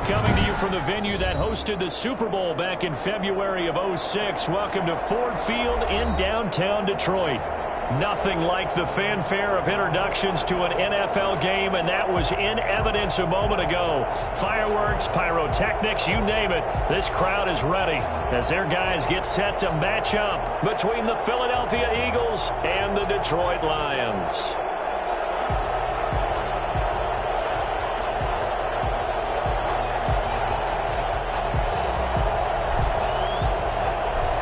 Coming to you from the venue that hosted the Super Bowl back in February of '06. Welcome to Ford Field in downtown Detroit. Nothing like the fanfare of introductions to an NFL game, and that was in evidence a moment ago. Fireworks, pyrotechnics, you name it. This crowd is ready as their guys get set to match up between the Philadelphia Eagles and the Detroit Lions.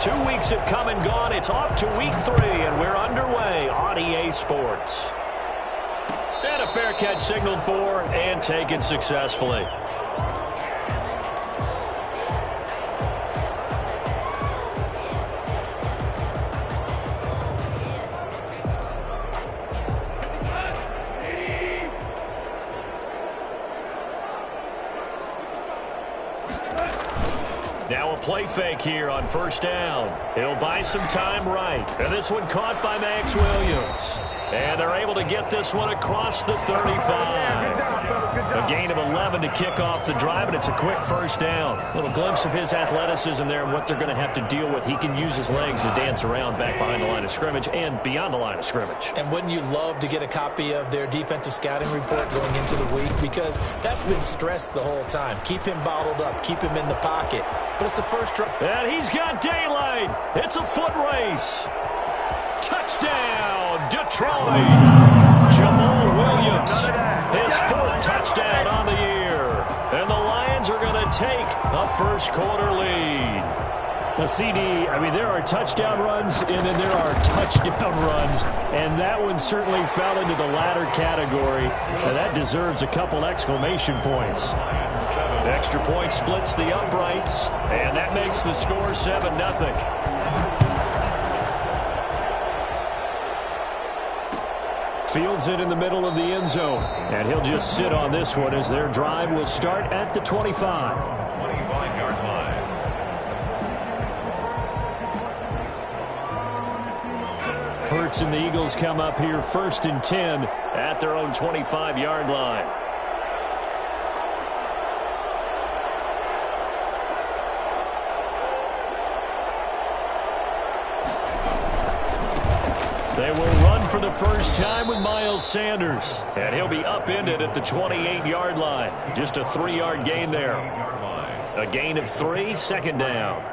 2 weeks have come and gone. It's off to week 3, and we're underway on EA Sports. And a fair catch signaled for and taken successfully. Now a play fake here on first down. He'll buy some time right. And this one caught by Max Williams. And they're able to get this one across the 35. A gain of 11 to kick off the drive, and it's a quick first down. A little glimpse of his athleticism there and what they're going to have to deal with. He can use his legs to dance around back behind the line of scrimmage and beyond the line of scrimmage. And wouldn't you love to get a copy of their defensive scouting report going into the week? Because that's been stressed the whole time. Keep him bottled up. Keep him in the pocket. But it's the first try. And he's got daylight. It's a foot race. Touchdown, Detroit. Jamal Williams, his 4th touchdown on the year. And the Lions are going to take a first-quarter lead. Now, CD, I mean, there are touchdown runs, and then there are touchdown runs, and that one certainly fell into the latter category. And that deserves a couple exclamation points. Extra point splits the uprights, and that makes the score 7-0. Fields it in the middle of the end zone, and he'll just sit on this one as their drive will start at the 25. 25-yard line. Hurts and the Eagles come up here 1st and 10 at their own 25-yard line. They will run for the first time with Miles Sanders. And he'll be upended at the 28-yard line. Just a 3-yard gain there. A gain of 3, 2nd down.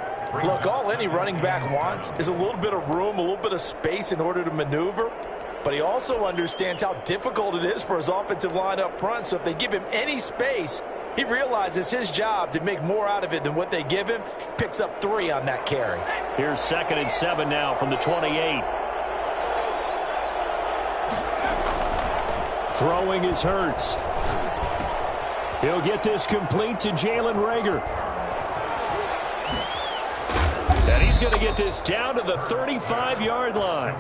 Look, all any running back wants is a little bit of room, a little bit of space in order to maneuver. But he also understands how difficult it is for his offensive line up front. So if they give him any space, he realizes his job to make more out of it than what they give him. Picks up 3 on that carry. Here's 2nd and 7 now from the 28. Throwing is Hurts. He'll get this complete to Jalen Reagor. And he's going to get this down to the 35-yard line.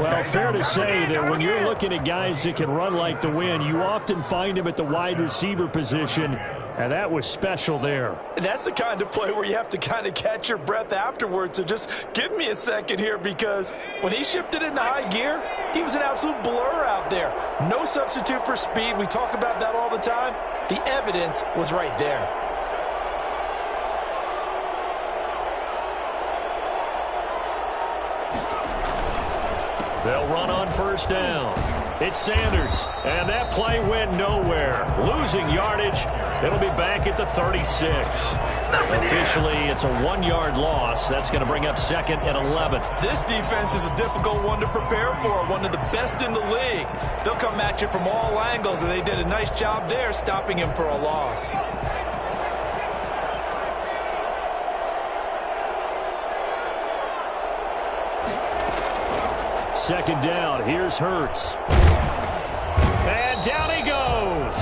Well, fair to say that when you're looking at guys that can run like the wind, you often find them at the wide receiver position, and that was special there. And that's the kind of play where you have to kind of catch your breath afterwards. So just give me a second here, because when he shifted into high gear, he was an absolute blur out there. No substitute for speed. We talk about that all the time. The evidence was right there. They'll run on first down. It's Sanders, and that play went nowhere. Losing yardage. It'll be back at the 36. Officially, it's a 1-yard loss. That's going to bring up 2nd and 11. This defense is a difficult one to prepare for, one of the best in the league. They'll come at you from all angles, and they did a nice job there stopping him for a loss. Second down. Here's Hurts. And down he goes.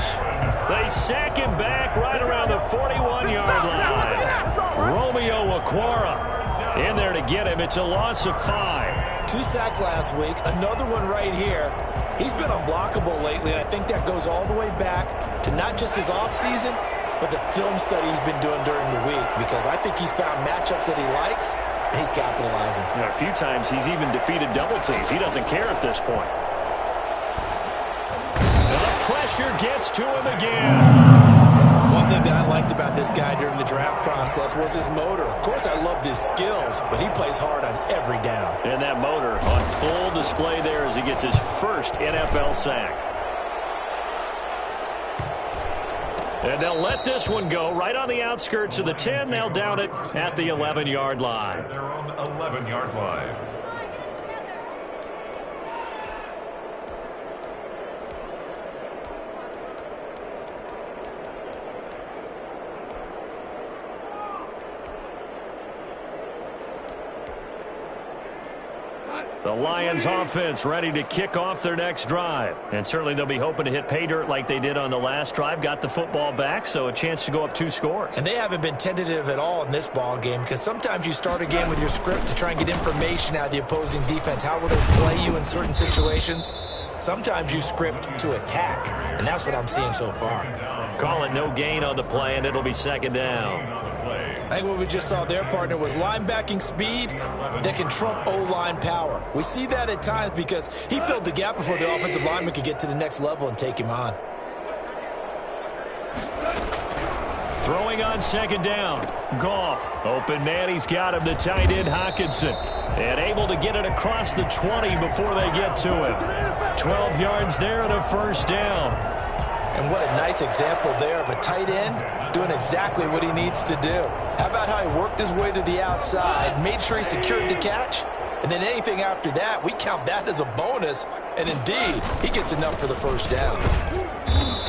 They sack him back right around the 41-yard line. Romeo Okwara in there to get him. It's a loss of 5. 2 sacks last week. Another one right here. He's been unblockable lately, and I think that goes all the way back to not just his offseason, but the film study he's been doing during the week, because I think he's found matchups that he likes, and he's capitalizing. You know, a few times he's even defeated double teams. He doesn't care at this point. And the pressure gets to him again. One thing that I like liked about this guy during the draft process was his motor. Of course, I loved his skills, but he plays hard on every down. And that motor on full display there as he gets his first NFL sack. And they'll let this one go right on the outskirts of the 10. They'll down it at the 11-yard line. They're on the 11-yard line. The Lions offense ready to kick off their next drive. And certainly they'll be hoping to hit pay dirt like they did on the last drive. Got the football back, so a chance to go up 2 scores. And they haven't been tentative at all in this ball game because sometimes you start a game with your script to try and get information out of the opposing defense. How will they play you in certain situations? Sometimes you script to attack, and that's what I'm seeing so far. Call it no gain on the play, and it'll be second down. I think what we just saw their partner was linebacking speed that can trump O-line power. We see that at times because he filled the gap before the offensive lineman could get to the next level and take him on. Throwing on second down. Goff. Open man. He's got him. The tight end, Hockenson. And able to get it across the 20 before they get to him. 12 yards there and a first down. And what a nice example there of a tight end doing exactly what he needs to do. How about how he worked his way to the outside, made sure he secured the catch, and then anything after that, we count that as a bonus. And indeed, he gets enough for the first down.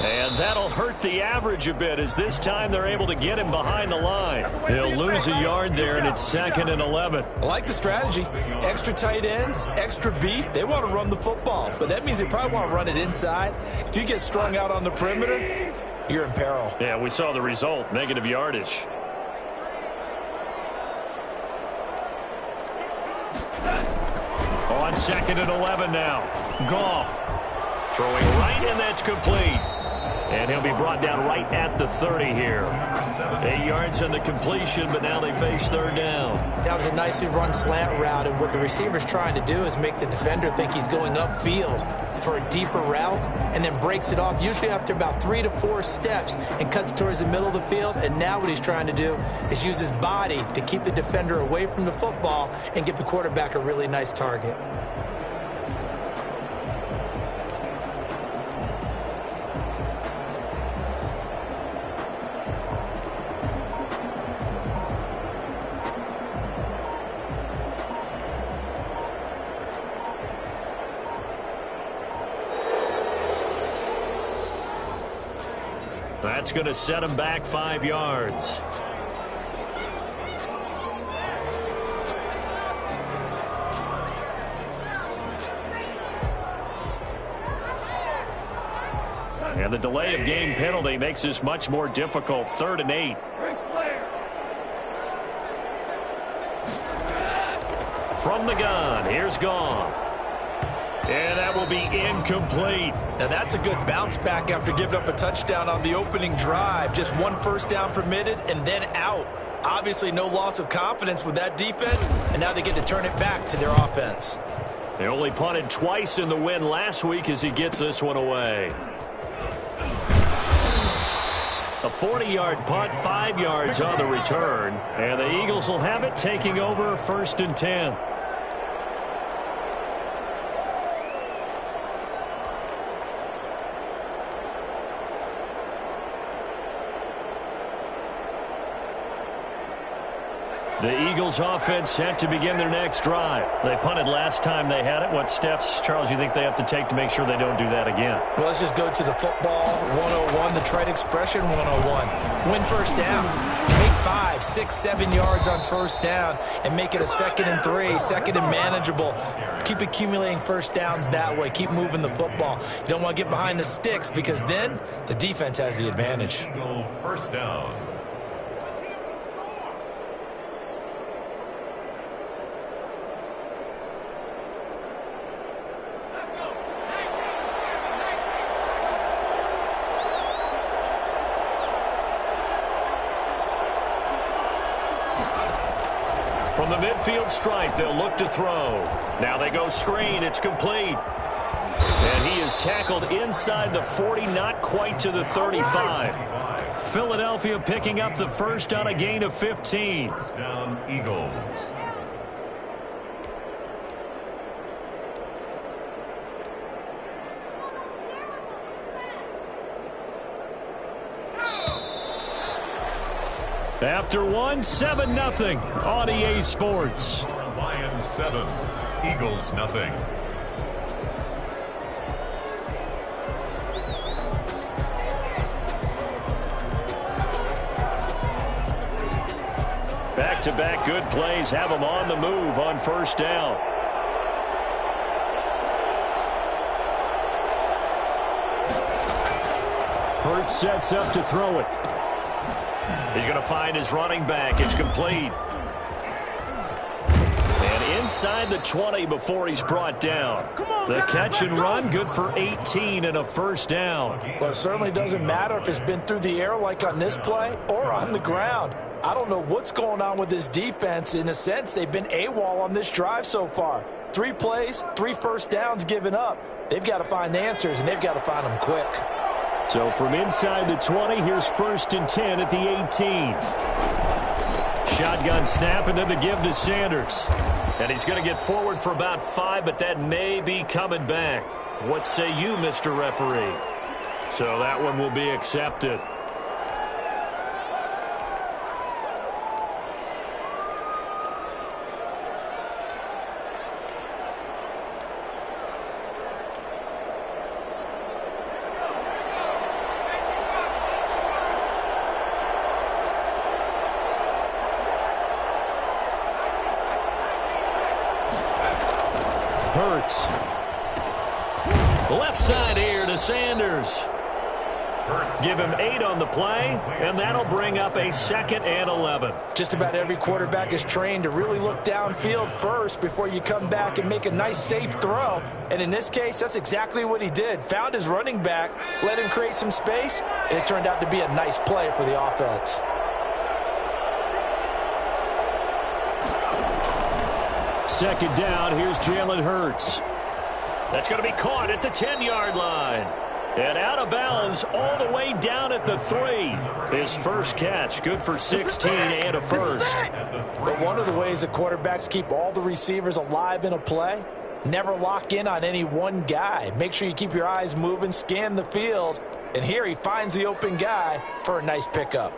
And that'll hurt the average a bit as this time they're able to get him behind the line. He'll lose a yard there, and it's 2nd and 11. I like the strategy. Extra tight ends, extra beef. They want to run the football, but that means they probably want to run it inside. If you get strung out on the perimeter, you're in peril. Yeah, we saw the result, negative yardage. On 2nd and 11 now. Goff throwing right, and that's complete. And he'll be brought down right at the 30 here. 8 yards on the completion, but now they face third down. That was a nicely run slant route, and what the receiver's trying to do is make the defender think he's going upfield for a deeper route and then breaks it off, usually after about 3 to 4 steps, and cuts towards the middle of the field. And now what he's trying to do is use his body to keep the defender away from the football and give the quarterback a really nice target. That's going to set him back 5 yards. And the delay of game penalty makes this much more difficult. 3rd and 8. From the gun, here's Goff. And that will be incomplete. Now that's a good bounce back after giving up a touchdown on the opening drive. Just 1 first down permitted and then out. Obviously no loss of confidence with that defense, and now they get to turn it back to their offense. They only punted twice in the win last week as he gets this one away. A 40-yard punt, 5 yards on the return. And the Eagles will have it, taking over 1st and 10. The Eagles offense set to begin their next drive. They punted last time they had it. What steps, Charles, you think they have to take to make sure they don't do that again? Well, let's just go to the football 101, the trade expression 101. Win first down. Make 5, 6, 7 yards on first down and make it a 2nd and 3, 2nd and manageable. Keep accumulating first downs that way. Keep moving the football. You don't want to get behind the sticks because then the defense has the advantage. First down. From the midfield stripe, they'll look to throw. Now they go screen. It's complete. And he is tackled inside the 40, not quite to the 35. Philadelphia picking up the first on a gain of 15. First down, Eagles. After one, 7-0 on EA Sports. Lions 7, Eagles nothing. Back-to-back good plays have them on the move on first down. Hurts sets up to throw it. He's going to find his running back. It's complete. And inside the 20 before he's brought down. The catch and run, good for 18 and a first down. Well, it certainly doesn't matter if it's been through the air like on this play or on the ground. I don't know what's going on with this defense. In a sense, they've been AWOL on this drive so far. 3 plays, 3 first downs given up. They've got to find answers, and they've got to find them quick. So from inside the 20, here's 1st and 10 at the 18. Shotgun snap and then the give to Sanders. And he's going to get forward for about 5, but that may be coming back. What say you, Mr. Referee? So that one will be accepted. Hurts. Left side here to Sanders. Give him 8 on the play, and that'll bring up a 2nd and 11. Just about every quarterback is trained to really look downfield first before you come back and make a nice, safe throw. And in this case, that's exactly what he did. Found his running back, let him create some space, and it turned out to be a nice play for the offense. Second down, here's Jalen Hurts. That's going to be caught at the 10-yard line. And out of bounds all the way down at the 3. His first catch, good for 16 and a first. But one of the ways the quarterbacks keep all the receivers alive in a play, never lock in on any one guy. Make sure you keep your eyes moving, scan the field. And here he finds the open guy for a nice pickup.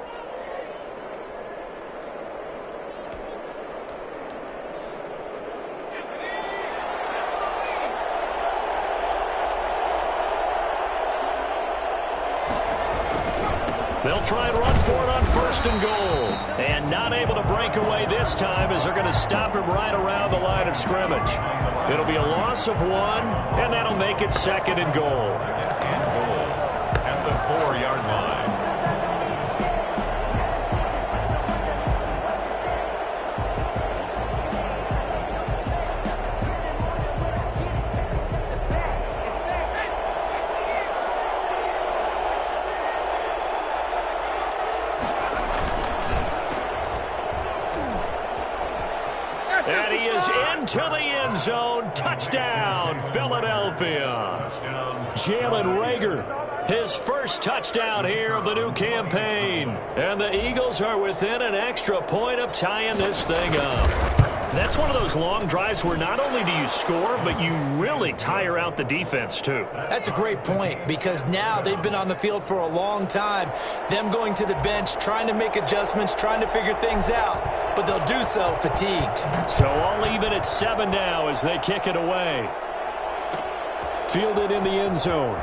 They'll try and run for it on 1st and goal. And not able to break away this time as they're going to stop him right around the line of scrimmage. It'll be a loss of 1, and that'll make it 2nd and goal. At the 4-yard line. And he is into the end zone. Touchdown, Philadelphia. Jalen Reagor, his first touchdown here of the new campaign. And the Eagles are within an extra point of tying this thing up. That's one of those long drives where not only do you score, but you really tire out the defense, too. That's a great point, because now they've been on the field for a long time. Them going to the bench, trying to make adjustments, trying to figure things out, but they'll do so fatigued. So all even at 7 now as they kick it away. Fielded in the end zone.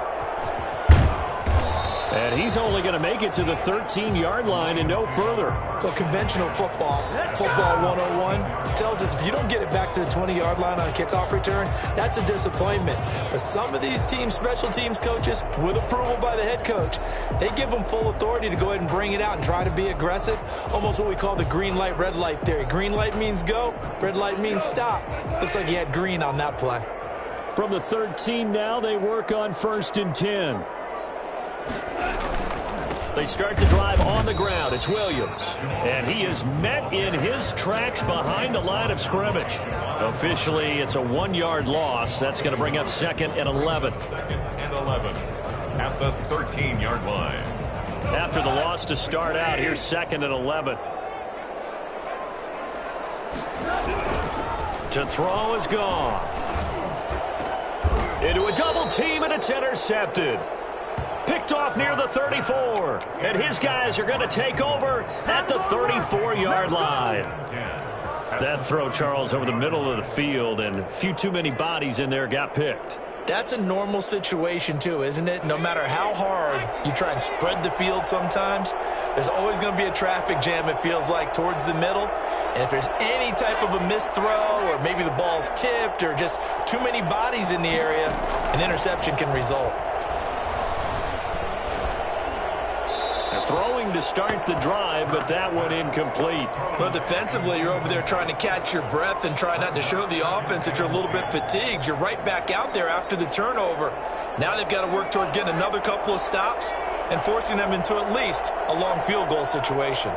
And he's only going to make it to the 13-yard line and no further. Well, conventional football 101, tells us if you don't get it back to the 20-yard line on a kickoff return, that's a disappointment. But some of these teams, special teams coaches, with approval by the head coach, they give them full authority to go ahead and bring it out and try to be aggressive, almost what we call the green light, red light theory. Green light means go, red light means stop. Looks like he had green on that play. From the 13 now, they work on 1st and 10. They start the drive on the ground. It's Williams. And he is met in his tracks behind the line of scrimmage. Officially, it's a 1-yard loss. That's going to bring up 2nd and 11. 2nd and 11 at the 13-yard line. after the loss to start out. Here's 2nd and 11. To throw is gone. Into a double team, and it's intercepted. Picked off near the 34. And his guys are going to take over at the 34-yard line. That throw, Charles, over the middle of the field, and a few too many bodies in there got picked. That's a normal situation, too, isn't it? No matter how hard you try and spread the field sometimes, there's always going to be a traffic jam, it feels like, towards the middle. And if there's any type of a missed throw, or maybe the ball's tipped, or just too many bodies in the area, an interception can result. Throwing to start the drive, but that one incomplete. Well, defensively, you're over there trying to catch your breath and try not to show the offense that you're a little bit fatigued. You're right back out there after the turnover. Now they've got to work towards getting another couple of stops and forcing them into at least a long field goal situation.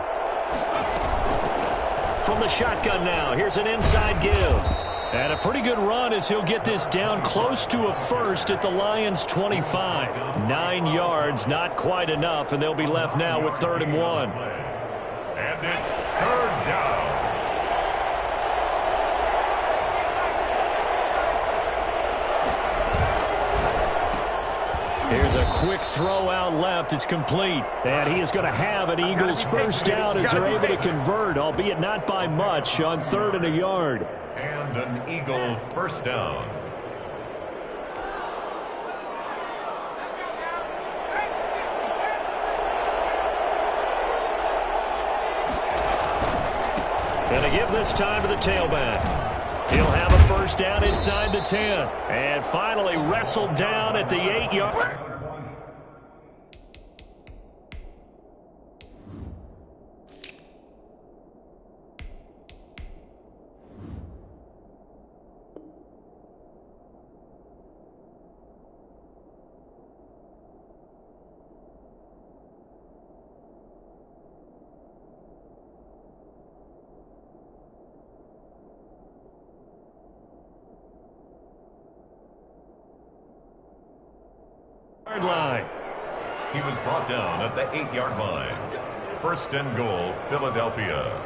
From the shotgun now, here's an inside give. And a pretty good run as he'll get this down close to a first at the Lions' 25. 9 yards, not quite enough, and they'll be left now with 3rd and 1. And it's 3rd down. Here's a quick throw out left. It's complete. And he is going to have an Eagles first down as they're able to convert, albeit not by much, on 3rd and a yard. And an Eagle first down. Going to give this time to the tailback. He'll have a first down inside the 10. And finally wrestled down at the 8-yard. Line. He was brought down at the 8-yard line. 1st and goal, Philadelphia.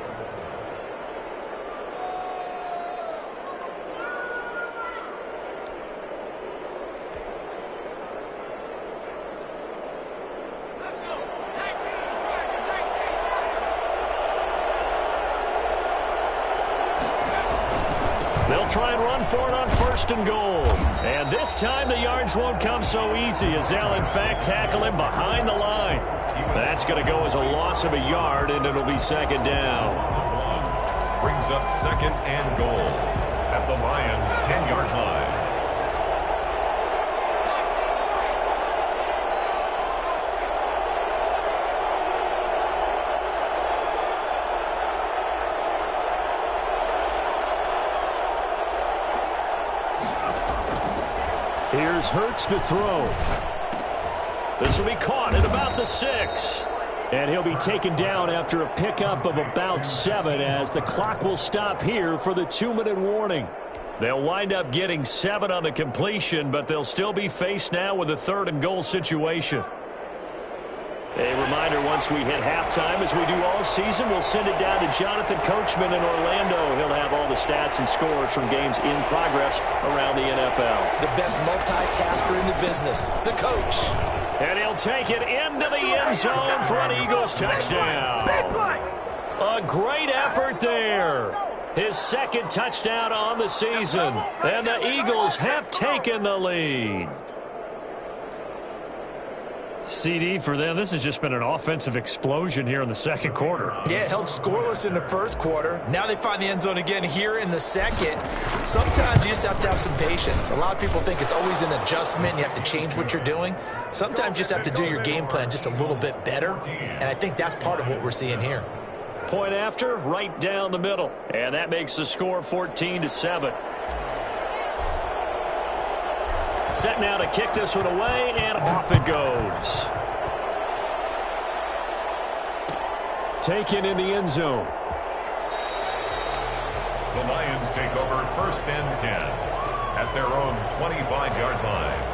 They'll try and run for it on 1st and goal. And this time the yards won't come so easy as they'll in fact tackle him behind the line. That's going to go as a loss of a yard, and it'll be 2nd down. Brings up 2nd and goal at the Lions' 10-yard line. Here's Hurts to throw. This will be caught at about the 6. And he'll be taken down after a pickup of about 7 as the clock will stop here for the 2-minute warning. They'll wind up getting 7 on the completion, but they'll still be faced now with a 3rd and goal situation. A reminder, once we hit halftime, as we do all season, we'll send it down to Jonathan Coachman in Orlando. He'll have all the stats and scores from games in progress around the NFL. The best multitasker in the business, the coach. And he'll take it into the end zone for an Eagles touchdown. A great effort there. His 2nd touchdown on the season. And the Eagles have taken the lead. CD for them, this has just been an offensive explosion here in the 2nd quarter. Yeah, held scoreless in the 1st quarter. Now they find the end zone again here in the 2nd. Sometimes you just have to have some patience. A lot of people think it's always an adjustment. You have to change what you're doing. Sometimes you just have to do your game plan just a little bit better. And I think that's part of what we're seeing here. Point after, right down the middle. And that makes the score 14-7. Set now to kick this one away, and off it goes. Taken in the end zone. The Lions take over 1st and 10 at their own 25-yard line.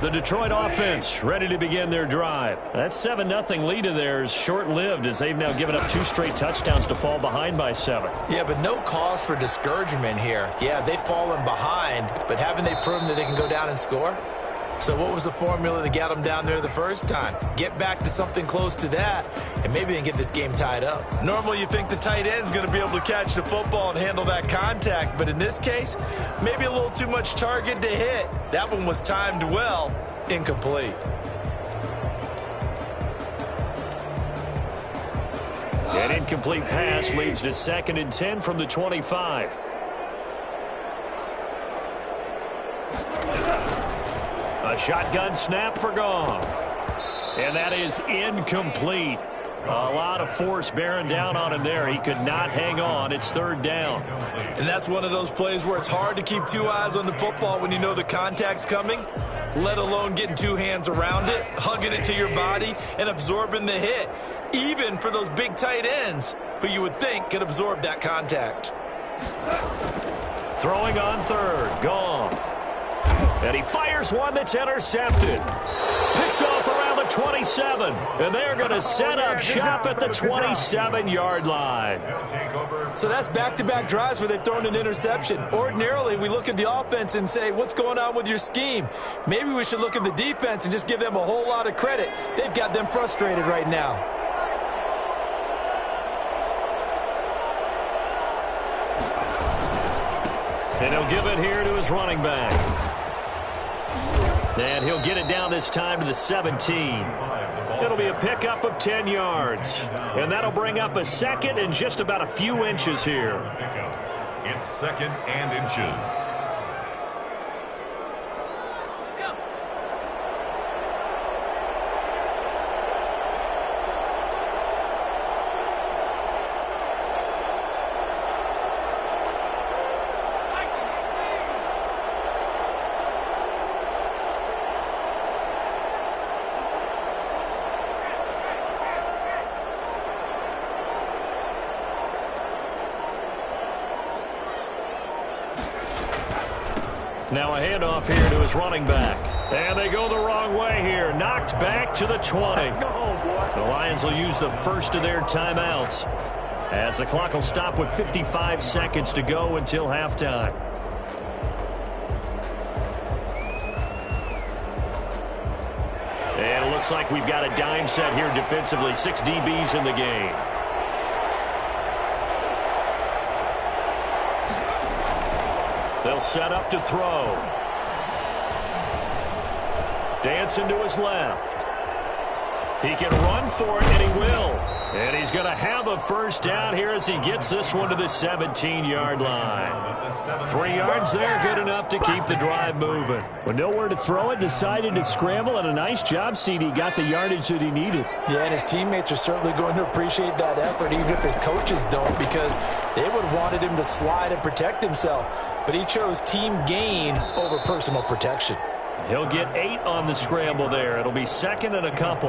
The Detroit offense ready to begin their drive. That 7-0 lead of theirs short-lived as they've now given up 2 straight touchdowns to fall behind by 7. Yeah, but no cause for discouragement here. Yeah, they've fallen behind, but haven't they proven that they can go down and score? So what was the formula that got them down there the first time? Get back to something close to that, and maybe they can get this game tied up. Normally you think the tight end's going to be able to catch the football and handle that contact, but in this case, maybe a little too much target to hit. That one was timed well, incomplete. An incomplete pass leads to 2nd and 10 from the 25. A shotgun snap for Goff. And that is incomplete. A lot of force bearing down on him there. He could not hang on. It's 3rd down. And that's one of those plays where it's hard to keep 2 eyes on the football when you know the contact's coming, let alone getting 2 hands around it, hugging it to your body, and absorbing the hit, even for those big tight ends who you would think could absorb that contact. Throwing on 3rd, Goff. And he fires one that's intercepted. Picked off around the 27. And they're going to set up shop at the 27-yard line. So that's back-to-back drives where they've thrown an interception. Ordinarily, we look at the offense and say, what's going on with your scheme? Maybe we should look at the defense and just give them a whole lot of credit. They've got them frustrated right now. And he'll give it here to his running back. And he'll get it down this time to the 17. It'll be a pickup of 10 yards. And that'll bring up a 2nd and just about a few inches here. It's 2nd and inches. Now a handoff here to his running back. And they go the wrong way here. Knocked back to the 20. The Lions will use the first of their timeouts as the clock will stop with 55 seconds to go until halftime. And it looks like we've got a dime set here defensively. 6 DBs in the game. They'll set up to throw. Dancing to his left. He can run for it, and he will. And he's going to have a first down here as he gets this one to the 17-yard line. 3 yards there, good enough to keep the drive moving. With nowhere to throw it, decided to scramble, and a nice job, CD. Got the yardage that he needed. Yeah, and his teammates are certainly going to appreciate that effort, even if his coaches don't, because they would have wanted him to slide and protect himself. But he chose team gain over personal protection. He'll get 8 on the scramble there. It'll be 2nd and a couple.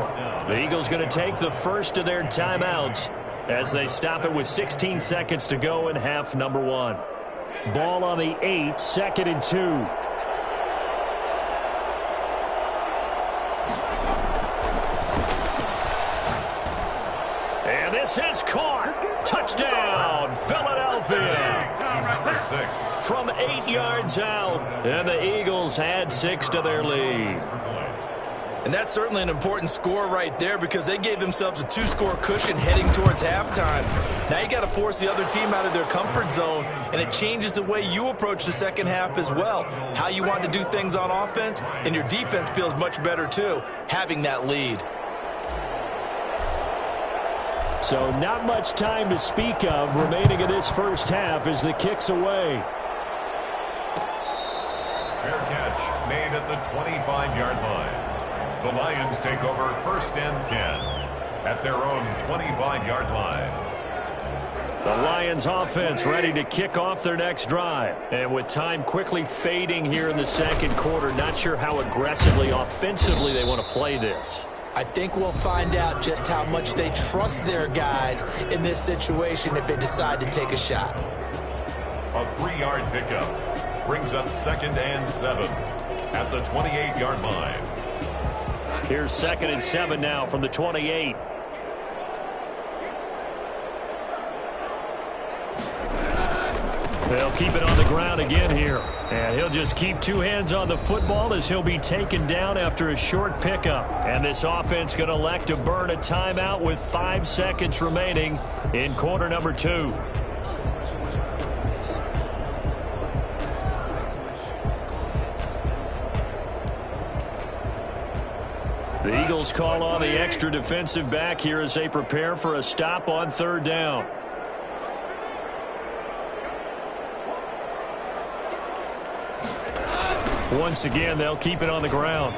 The Eagles going to take the first of their timeouts as they stop it with 16 seconds to go in half number 1. Ball on the 8, 2nd and 2. And this is caught. Touchdown, Philadelphia. Number 6. From 8 yards out, and the Eagles add 6 to their lead. And that's certainly an important score right there because they gave themselves a 2-score cushion heading towards halftime. Now you got to force the other team out of their comfort zone, and it changes the way you approach the second half as well. How you want to do things on offense, and your defense feels much better too, having that lead. So not much time to speak of remaining in this first half as the kick's away. Fair catch made at the 25-yard line. The Lions take over 1st and 10 at their own 25-yard line. The Lions offense ready to kick off their next drive. And with time quickly fading here in the second quarter, not sure how aggressively offensively they want to play this. I think we'll find out just how much they trust their guys in this situation if they decide to take a shot. A 3-yard pickup brings up 2nd and 7. at the 28-yard line. Here's 2nd and 7 now from the 28. They'll keep it on the ground again here. And he'll just keep two hands on the football as he'll be taken down after a short pickup. And this offense going to elect to burn a timeout with 5 seconds remaining in quarter number 2. The Eagles call on the extra defensive back here as they prepare for a stop on 3rd down. Once again, they'll keep it on the ground.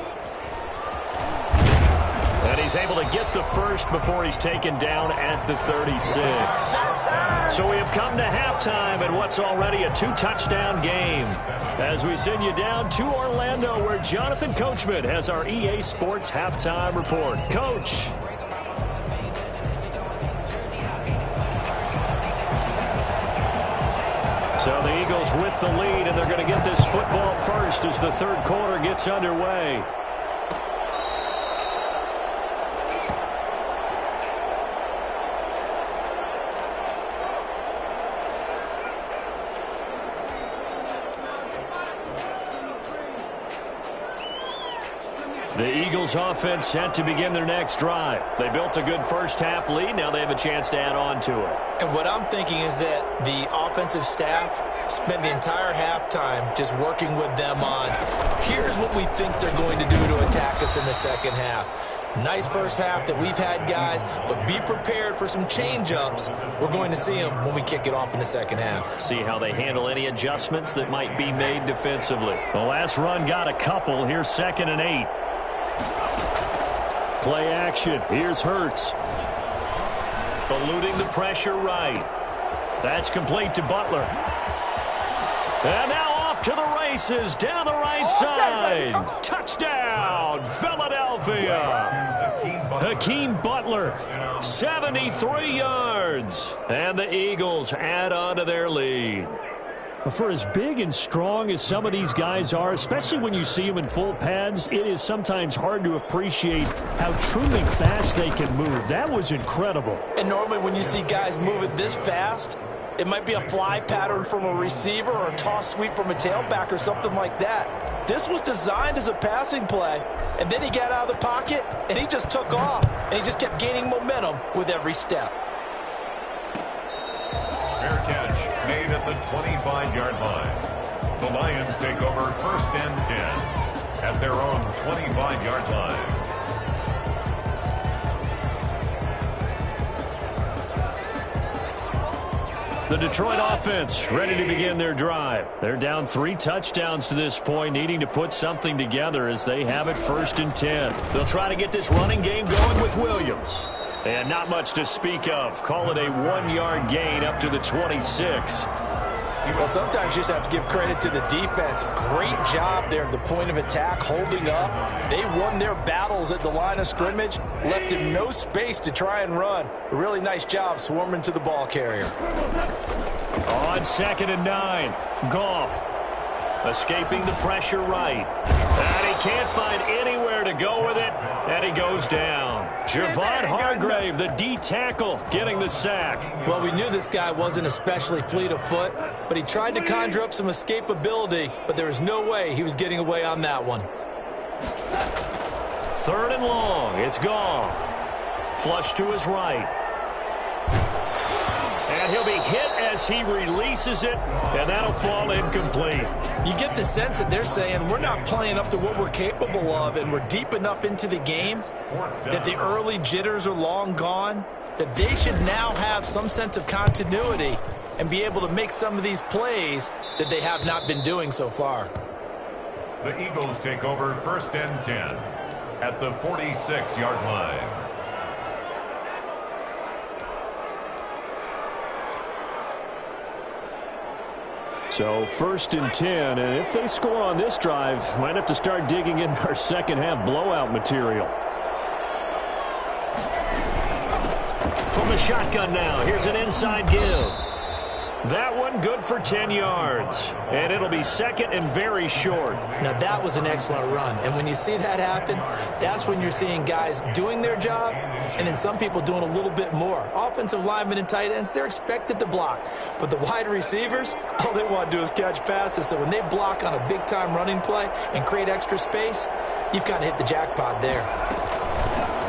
And he's able to get the first before he's taken down at the 36. So we have come to halftime in what's already a 2-touchdown game. As we send you down to Orlando, where Jonathan Coachman has our EA Sports halftime report. Coach. So the Eagles with the lead, and they're going to get this football first as the 3rd quarter gets underway. The Eagles offense set to begin their next drive. They built a good first-half lead. Now they have a chance to add on to it. And what I'm thinking is that the offensive staff spent the entire halftime just working with them on, here's what we think they're going to do to attack us in the second half. Nice first half that we've had, guys, but be prepared for some change-ups. We're going to see them when we kick it off in the second half. See how they handle any adjustments that might be made defensively. The last run got a couple. Here's 2nd and 8. Play action. Here's Hurts. Eluding the pressure right. That's complete to Butler. And now off to the races down the right side. Touchdown, Philadelphia. Hakeem Butler, 73 yards. And the Eagles add on to their lead. For as big and strong as some of these guys are, especially when you see them in full pads, it is sometimes hard to appreciate how truly fast they can move. That was incredible. And normally when you see guys moving this fast, it might be a fly pattern from a receiver or a toss sweep from a tailback or something like that. This was designed as a passing play, and then he got out of the pocket, and he just took off, and he just kept gaining momentum with every step. Fair catch made at the 25-yard line. The Lions take over 1st and 10 at their own 25-yard line. The Detroit offense ready to begin their drive. They're down 3 touchdowns to this point, needing to put something together as they have it 1st and 10. They'll try to get this running game going with Williams. And not much to speak of. Call it a 1-yard gain up to the 26. Well, sometimes you just have to give credit to the defense. Great job there at the point of attack, holding up. They won their battles at the line of scrimmage, left him no space to try and run. A really nice job swarming to the ball carrier. On 2nd and 9, Goff escaping the pressure right. And he can't find anywhere to go with it, and he goes down. Javon Hargrave, the D tackle, getting the sack. Well, we knew this guy wasn't especially fleet of foot, but he tried to conjure up some escapability, but there was no way he was getting away on that one. 3rd and long, it's Goff. Flush to his right. And he'll be hit as he releases it, and that'll fall incomplete. You get the sense that they're saying we're not playing up to what we're capable of, and we're deep enough into the game that the early jitters are long gone, that they should now have some sense of continuity and be able to make some of these plays that they have not been doing so far. The Eagles take over 1st and 10 at the 46-yard line. So 1st and 10, and if they score on this drive, might have to start digging in our second half blowout material. From the shotgun now, here's an inside give. That one good for 10 yards. And it'll be second and very short. Now, that was an excellent run. And when you see that happen, that's when you're seeing guys doing their job and then some people doing a little bit more. Offensive linemen and tight ends, they're expected to block. But the wide receivers, all they want to do is catch passes. So when they block on a big-time running play and create extra space, you've kind of hit the jackpot there.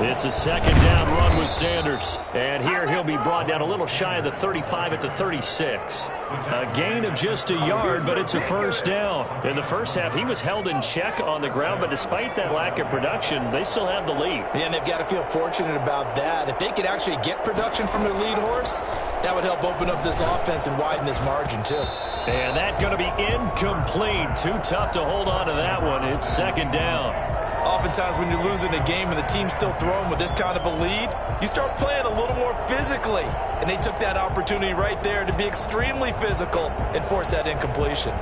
It's a second down run with Sanders. And here he'll be brought down a little shy of the 35 at the 36. A gain of just a yard, but it's a first down. In the first half, he was held in check on the ground, but despite that lack of production, they still have the lead. Yeah, and they've got to feel fortunate about that. If they could actually get production from their lead horse, that would help open up this offense and widen this margin, too. And that's going to be incomplete. Too tough to hold on to that one. It's second down. Oftentimes when you're losing a game and the team's still throwing with this kind of a lead, you start playing a little more physically. And they took that opportunity right there to be extremely physical and force that incompletion.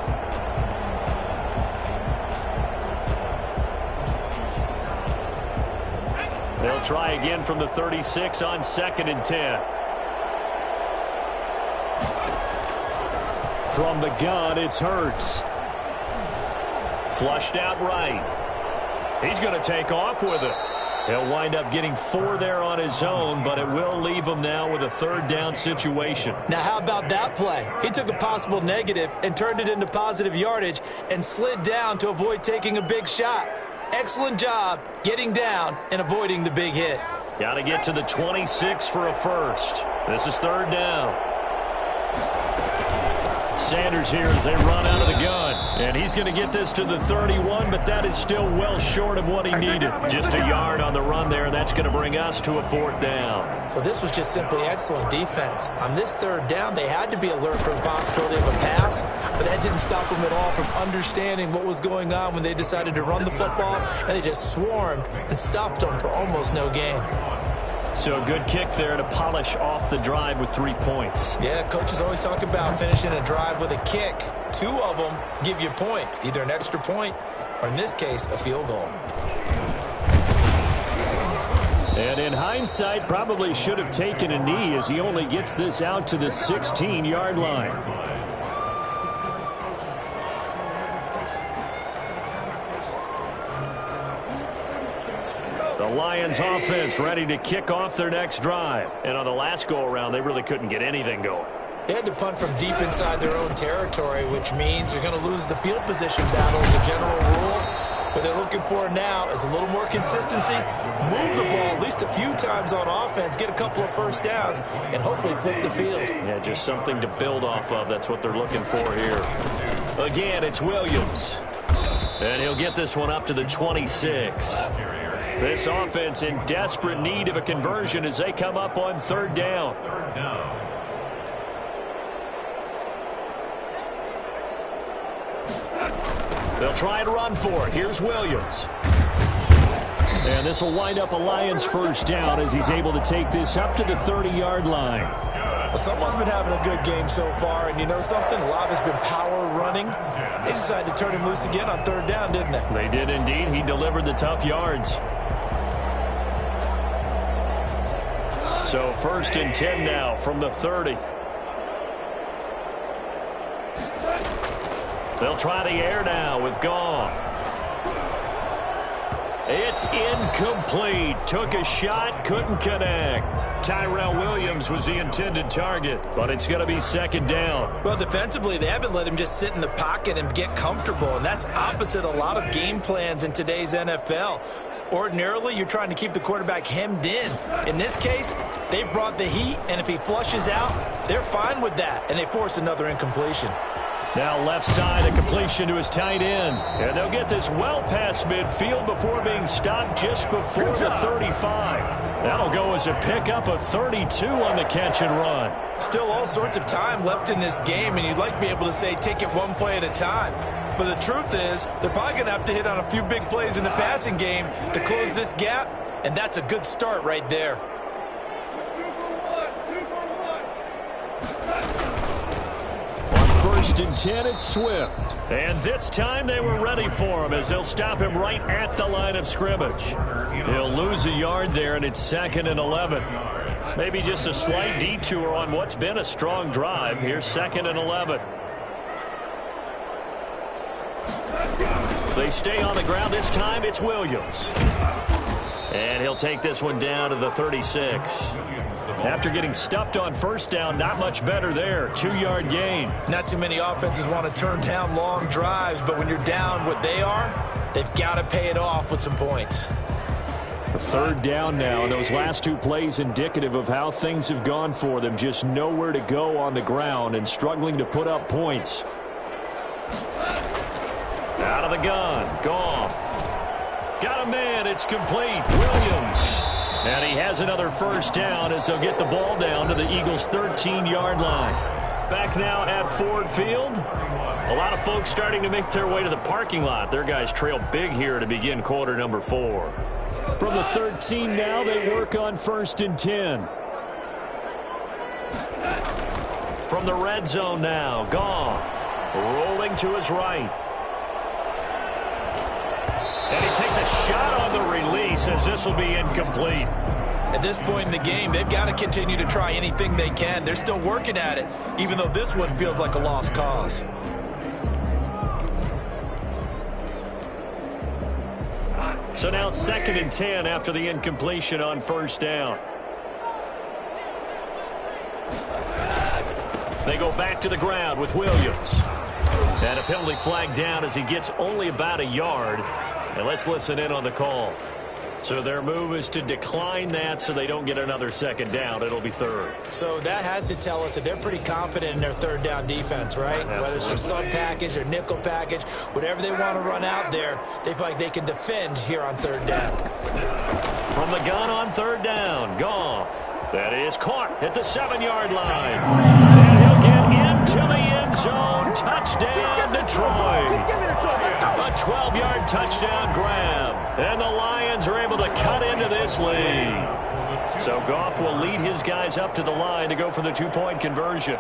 They'll try again from the 36 on second and 10. From the gun, it's Hurts. Flushed out right. He's going to take off with it. He'll wind up getting 4 there on his own, but it will leave him now with a third down situation. Now, how about that play? He took a possible negative and turned it into positive yardage and slid down to avoid taking a big shot. Excellent job getting down and avoiding the big hit. Got to get to the 26 for a first. This is third down. Sanders here as they run out of the gun. And he's going to get this to the 31, but that is still well short of what he needed. Just a yard on the run there, and that's going to bring us to a fourth down. Well, this was just simply excellent defense. On this third down, they had to be alert for the possibility of a pass, but that didn't stop them at all from understanding what was going on when they decided to run the football, and they just swarmed and stuffed them for almost no gain. So a good kick there to polish off the drive with 3 points. Yeah, coaches always talk about finishing a drive with a kick. 2 of them give you points, either an extra point or, in this case, a field goal. And in hindsight, probably should have taken a knee as he only gets this out to the 16-yard line. The Lions offense ready to kick off their next drive. And on the last go-around, they really couldn't get anything going. They had to punt from deep inside their own territory, which means you're going to lose the field position battle as a general rule. What they're looking for now is a little more consistency, move the ball at least a few times on offense, get a couple of first downs, and hopefully flip the field. Yeah, just something to build off of. That's what they're looking for here. Again, it's Williams. And he'll get this one up to the 26. This offense in desperate need of a conversion as they come up on third down. They'll try and run for it. Here's Williams. And this will wind up a Lions first down as he's able to take this up to the 30-yard line. Well, someone's been having a good game so far, and you know something? A lot has been power running. They decided to turn him loose again on third down, didn't they? They did indeed. He delivered the tough yards. So first and 10 now from the 30. They'll try the air now with Goff. It's incomplete. Took a shot, couldn't connect. Tyrell Williams was the intended target, but it's going to be second down. Well, defensively, they haven't let him just sit in the pocket and get comfortable, and that's opposite a lot of game plans in today's NFL. Ordinarily, you're trying to keep the quarterback hemmed in. In this case, they brought the heat, and if he flushes out, they're fine with that, and they force another incompletion. Now left side, a completion to his tight end. And they'll get this well past midfield before being stopped just before the 35. That'll go as a pickup of 32 on the catch and run. Still all sorts of time left in this game, and you'd like to be able to say take it one play at a time. But the truth is, they're probably going to have to hit on a few big plays in the passing game to close this gap, and that's a good start right there. First and 10, it's Swift. And this time they were ready for him as they'll stop him right at the line of scrimmage. He'll lose a yard there, and it's second and 11. Maybe just a slight detour on what's been a strong drive. Here's 2nd and 11. They stay on the ground. This time it's Williams. And he'll take this one down to the 36. After getting stuffed on first down, not much better there. 2-yard gain. Not too many offenses want to turn down long drives, but when you're down what they are, they've got to pay it off with some points. 3rd down now, and those last 2 plays indicative of how things have gone for them. Just nowhere to go on the ground and struggling to put up points. Out of the gun. Goff. Got a man. It's complete. Williams. And he has another first down as they'll get the ball down to the Eagles' 13-yard line. Back now at Ford Field. A lot of folks starting to make their way to the parking lot. Their guys trail big here to begin quarter number 4. From the 13 now, they work on 1st and 10. From the red zone now, Goff rolling to his right. And he takes a shot on the release as this will be incomplete. At this point in the game, they've got to continue to try anything they can. They're still working at it, even though this one feels like a lost cause. So now 2nd and 10 after the incompletion on first down. They go back to the ground with Williams. And a penalty flag down as he gets only about a yard. And let's listen in on the call. So their move is to decline that so they don't get another 2nd down. It'll be 3rd. So that has to tell us that they're pretty confident in their 3rd down defense, right? Absolutely. Whether it's their sub package or nickel package, whatever they want to run out there, they feel like they can defend here on 3rd down. From the gun on 3rd down, Goff. That is caught at the 7-yard line. And he'll get into the end zone. Touchdown, Detroit. A 12-yard touchdown grab. And the Lions are able to cut into this lead. So Goff will lead his guys up to the line to go for the 2-point conversion.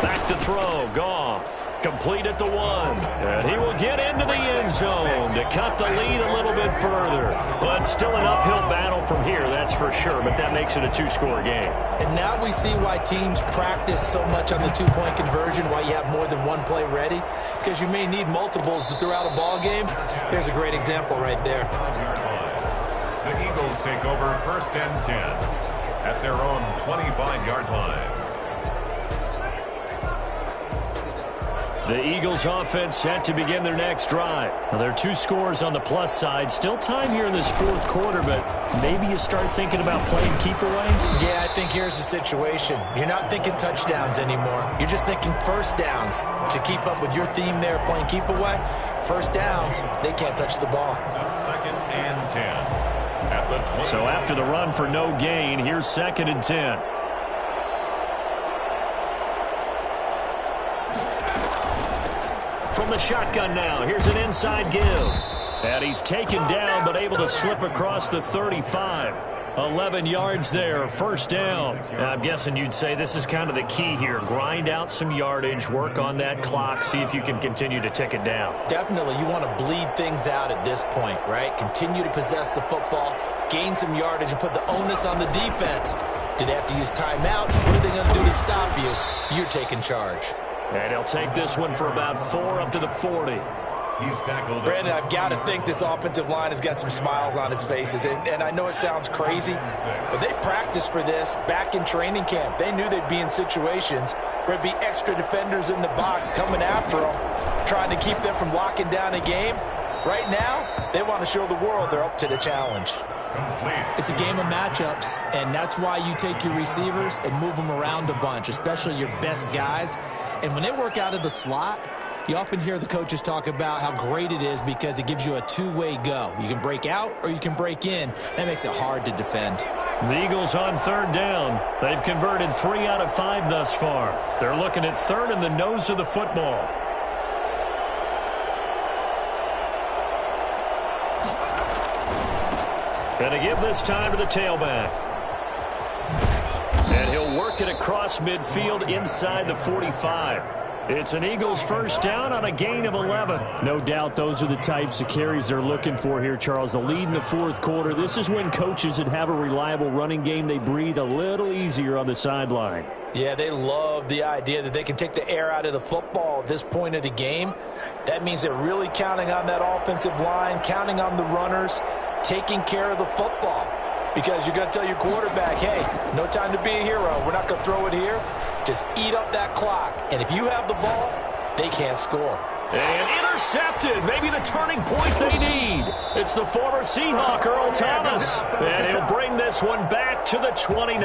Back to throw, Goff. Complete at the 1. And he will get into the end zone to cut the lead a little bit further. But still an uphill battle from here, that's for sure. But that makes it a 2-score game. And now we see why teams practice so much on the 2-point conversion, why you have more than one play ready. Because you may need multiples throughout a ball game. Here's a great example right there. The Eagles take over 1st and 10 at their own 25-yard line. The Eagles offense set to begin their next drive. Now, there are 2 scores on the plus side. Still time here in this 4th quarter, but maybe you start thinking about playing keep away? Yeah, I think here's the situation. You're not thinking touchdowns anymore. You're just thinking first downs. To keep up with your theme there, playing keep away, first downs, they can't touch the ball. 2nd and 10 at the 20. So after the run for no gain, here's 2nd and 10. From the shotgun now, here's an inside give. And he's taken down, but able to slip across the 35. 11 yards there, first down. I'm guessing you'd say this is kind of the key here. Grind out some yardage, work on that clock, see if you can continue to tick it down. Definitely, you want to bleed things out at this point, right? Continue to possess the football, gain some yardage, and put the onus on the defense. Do they have to use timeouts? What are they going to do to stop you? You're taking charge. And he'll take this one for about 4 up to the 40. He's tackled. Brandon, I've got to think this offensive line has got some smiles on its faces. And I know it sounds crazy, but they practiced for this back in training camp. They knew they'd be in situations where there'd be extra defenders in the box coming after them, trying to keep them from locking down a game. Right now, they want to show the world they're up to the challenge. It's a game of matchups, and that's why you take your receivers and move them around a bunch, especially your best guys. And when they work out of the slot, you often hear the coaches talk about how great it is because it gives you a two-way go. You can break out or you can break in. That makes it hard to defend. The Eagles on 3rd down. They've converted 3 out of 5 thus far. They're looking at 3rd in the nose of the football. Going to give this time to the tailback. And he'll work it across midfield inside the 45. It's an Eagles first down on a gain of 11. No doubt those are the types of carries they're looking for here, Charles. The lead in the fourth quarter. This is when coaches that have a reliable running game, they breathe a little easier on the sideline. Yeah, they love the idea that they can take the air out of the football at this point of the game. That means they're really counting on that offensive line, counting on the runners, taking care of the football. Because you're going to tell your quarterback, hey, no time to be a hero. We're not going to throw it here. Just eat up that clock. And if you have the ball, they can't score. And intercepted. Maybe the turning point they need. It's the former Seahawk, Earl Thomas. And he'll bring this one back to the 29.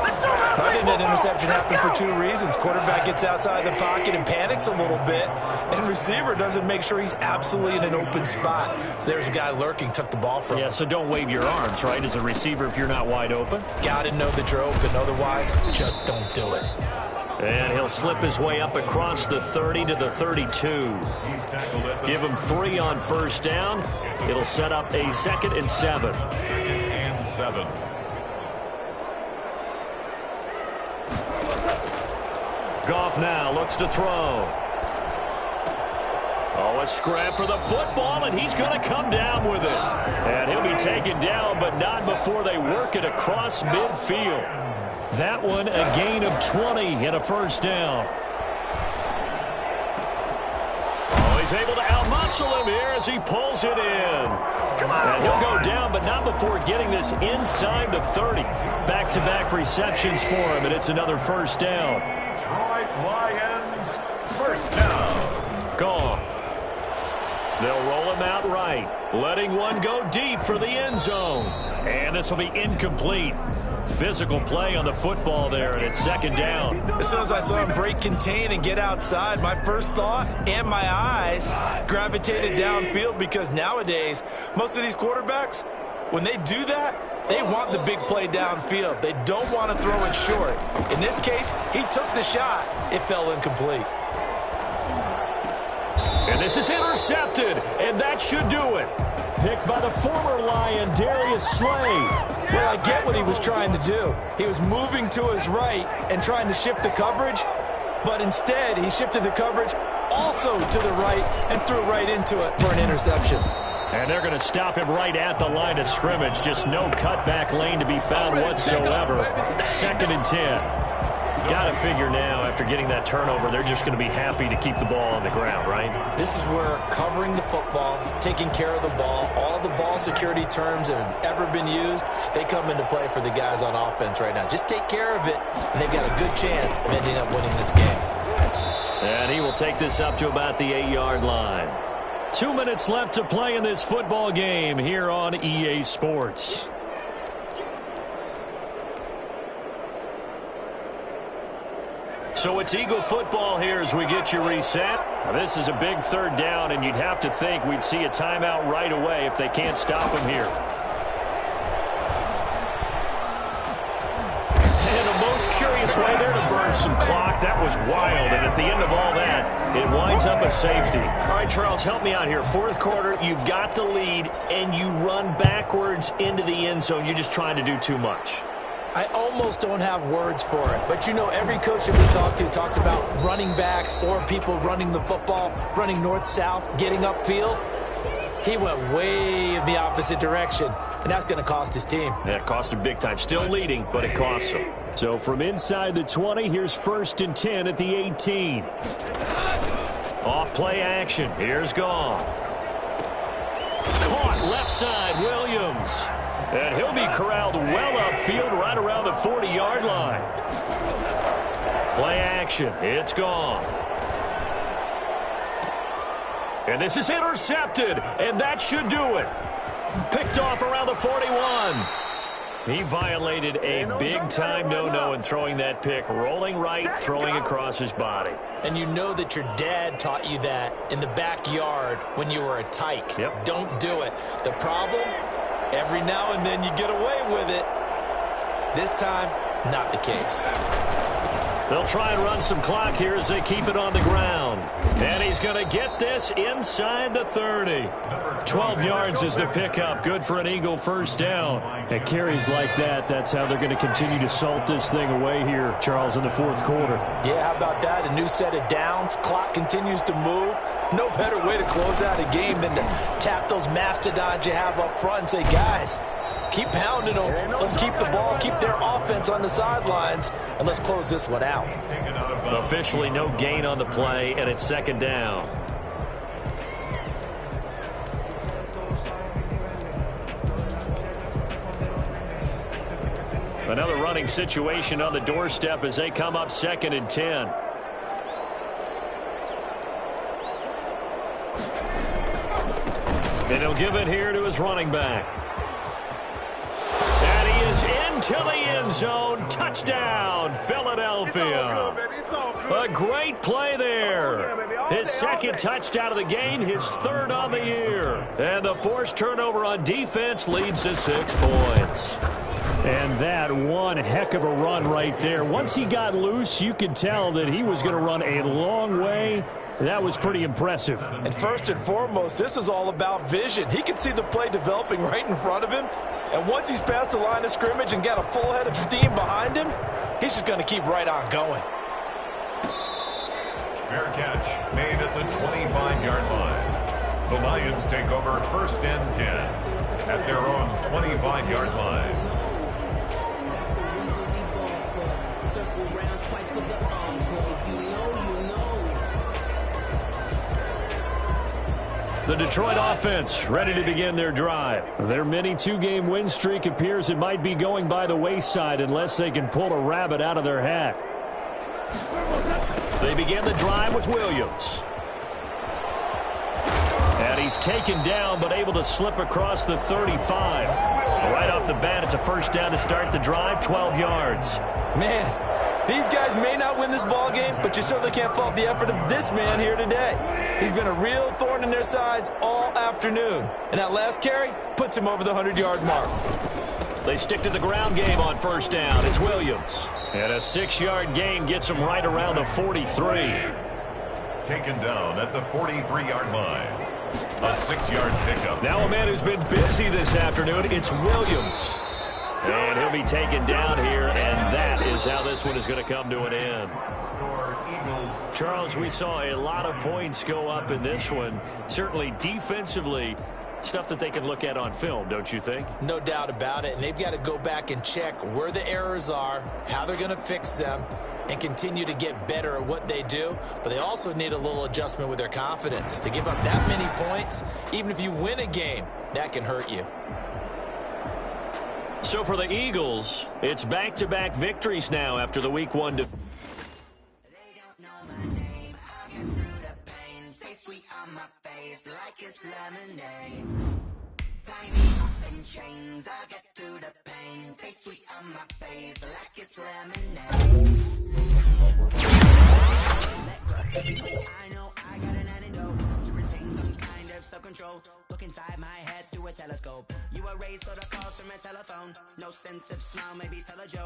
I think that interception happened for two reasons. Quarterback gets outside the pocket and panics a little bit. And receiver doesn't make sure he's absolutely in an open spot. So there's a guy lurking, took the ball from him. Yeah, so don't wave your arms, right, as a receiver if you're not wide open. Got to know that you're open. Otherwise, just don't do it. And he'll slip his way up across the 30 to the 32. Give him 3 on first down. It'll set up a 2nd and 7. 2nd and 7. Goff now looks to throw. Oh, a scrap for the football, and he's going to come down with it. And he'll be taken down, but not before they work it across midfield. That one a gain of 20 and a first down. Oh, he's able to outmuscle him here as he pulls it in. And he'll go down, but not before getting this inside the 30. Back-to-back receptions for him, and it's another first down. Detroit Lions, first down. Gone. They'll roll him out right, letting one go deep for the end zone. And this will be incomplete. Physical play on the football there, and it's 2nd down. As soon as I saw him break contain and get outside, my first thought and my eyes gravitated downfield, because nowadays, most of these quarterbacks, when they do that, they want the big play downfield. They don't want to throw it short. In this case, he took the shot. It fell incomplete. And this is intercepted, and that should do it. Picked by the former Lion, Darius Slay. Well, I get what he was trying to do. He was moving to his right and trying to shift the coverage, but instead he shifted the coverage also to the right and threw right into it for an interception. And they're going to stop him right at the line of scrimmage. Just no cutback lane to be found whatsoever. 2nd and 10. Got to figure now, after getting that turnover, they're just going to be happy to keep the ball on the ground, right? This is where covering the football, taking care of the ball, all the ball security terms that have ever been used, they come into play for the guys on offense right now. Just take care of it, and they've got a good chance of ending up winning this game. And he will take this up to about the 8-yard line. 2 minutes left to play in this football game here on EA Sports. So it's Eagle football here as we get you reset. Now this is a big 3rd down, and you'd have to think we'd see a timeout right away if they can't stop him here. And a most curious way there to burn some clock. That was wild, and at the end of all that, it winds up a safety. All right, Charles, help me out here. 4th quarter, you've got the lead, and you run backwards into the end zone. You're just trying to do too much. I almost don't have words for it. But, you know, every coach that we talk to talks about running backs or people running the football, running north-south, getting upfield. He went way in the opposite direction, and that's going to cost his team. Yeah, it cost him big time. Still leading, but it costs him. So from inside the 20, here's 1st and 10 at the 18. Off play action. Here's Goff. Caught left side, Williams. And he'll be corralled well upfield right around the 40-yard line. Play action. It's Goff. And this is intercepted, and that should do it. Picked off around the 41. He violated a big-time no-no in throwing that pick. Rolling right, throwing across his body. And you know that your dad taught you that in the backyard when you were a tyke. Yep. Don't do it. The problem? Every now and then you get away with it. This time, not the case. They'll try and run some clock here as they keep it on the ground. And he's going to get this inside the 30. 12 yards is the pickup. Good for an Eagle first down. At carries like that, that's how they're going to continue to salt this thing away here, Charles, in the fourth quarter. Yeah, how about that? A new set of downs. Clock continues to move. No better way to close out a game than to tap those mastodons you have up front and say, guys, keep pounding them. Let's keep the ball, keep their offense on the sidelines, and let's close this one out. Officially no gain on the play, and it's second down. Another running situation on the doorstep as they come up 2nd and 10. And he'll give it here to his running back. And he is into the end zone. Touchdown, Philadelphia. A great play there. His second touchdown of the game, his third on the year. And the forced turnover on defense leads to 6 points. And that one heck of a run right there. Once he got loose, you could tell that he was going to run a long way. That was pretty impressive. And first and foremost, this is all about vision. He can see the play developing right in front of him. And once he's past the line of scrimmage and got a full head of steam behind him, he's just going to keep right on going. Fair catch made at the 25-yard line. The Lions take over 1st and 10 at their own 25-yard line. The Detroit offense ready to begin their drive. Their mini 2-game win streak appears it might be going by the wayside unless they can pull a rabbit out of their hat. They begin the drive with Williams. And he's taken down but able to slip across the 35. Right off the bat, it's a first down to start the drive, 12 yards. Man, these guys may not win this ball game, but you certainly can't fault the effort of this man here today. He's been a real thorn in their sides all afternoon. And that last carry puts him over the 100-yard mark. They stick to the ground game on first down. It's Williams. And a 6-yard gain gets him right around the 43. Taken down at the 43-yard line. A 6-yard pickup. Now a man who's been busy this afternoon, it's Williams. And he'll be taken down here, and that is how this one is going to come to an end. Charles, we saw a lot of points go up in this one. Certainly defensively, stuff that they can look at on film, don't you think? No doubt about it. And they've got to go back and check where the errors are, how they're going to fix them, and continue to get better at what they do. But they also need a little adjustment with their confidence. To give up that many points, even if you win a game, that can hurt you. So for the Eagles, it's back-to-back victories now after the Week 1 defeat. Chains, I get through the pain. Taste sweet on my face like it's lemonade. I know I got an antidote to retain some kind of self-control. Look inside my head through a telescope. You erase all the calls from a telephone. No sense of smile, maybe tell a joke.